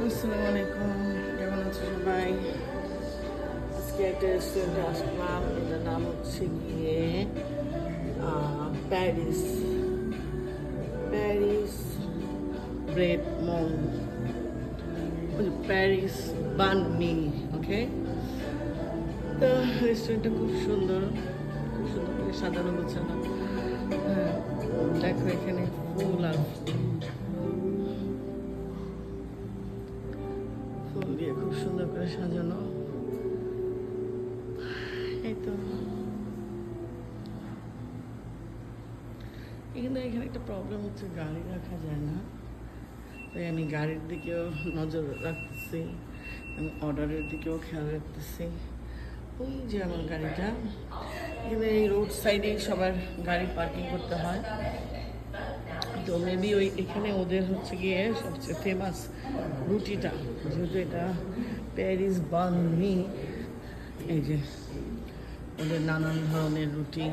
আসসালামু আলাইকুম, কেমন আছো সবাই? আজকে একটা রেস্টুরেন্টে আসলাম, এটার নাম হচ্ছে গিয়ে প্যারিস প্যারিস ব্রেড মং, প্যারিস বান মি। ওকে, তো রেস্টুরেন্টটা খুব সুন্দর করে সাজানো গোছানো। হ্যাঁ, দেখো এখানে ফুল আর ফুল দিয়ে খুব সুন্দর করে সাজানো। এই তো এখানে একটা প্রবলেম হচ্ছে, গাড়ি রাখা যায় না, তাই আমি গাড়ির দিকেও নজর রাখতেছি, আমি অর্ডারের দিকেও খেয়াল রাখতেছি। ওই যে আমার গাড়িটা, এখানে এই রোড সাইডেই সবার গাড়ি পার্কিং করতে হয়। তো মেবি এখানে ওদের হচ্ছে গিয়ে সবচেয়ে ফেমাস রুটিটা, যেহেতু এটা প্যারিস বান মি, এই যে ওদের নানান ধরনের রুটি,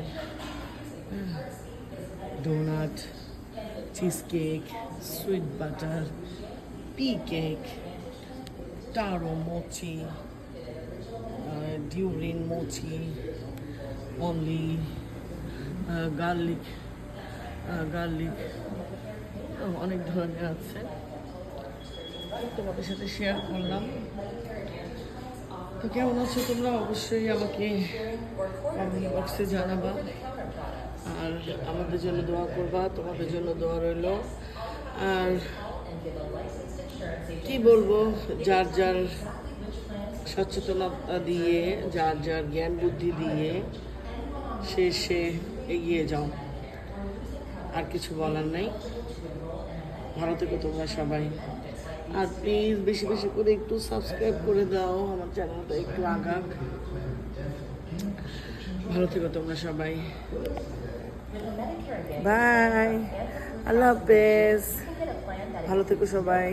donut, cheesecake, sweet butter, পি কেক, টারো মোচি, ডিউরিন মোচি, অনলি গার্লিক গার্লিক অনেক ধরনের আছে, তোমাদের সাথে শেয়ার করলাম। তো কেমন আছো তোমরা? অবশ্যই আমাকে কমেন্ট বক্সে জানাবা, আর আমাদের জন্য দোয়া করবা, তোমাদের জন্য দোয়া রইল। আর কি বলবো, যার যার সচেতনতা দিয়ে, যার যার জ্ঞান বুদ্ধি দিয়ে সে এগিয়ে যাও, আর কিছু বলার নাই। ভালো থেকো তোমরা সবাই, আর প্লিজ বেশি বেশি করে একটু সাবস্ক্রাইব করে দাও, আমার চ্যানেলটা একটু আগাক। ভালো থেকো তোমরা সবাই, বাই, আল্লাহ হাফেজ, ভালো থেকো সবাই।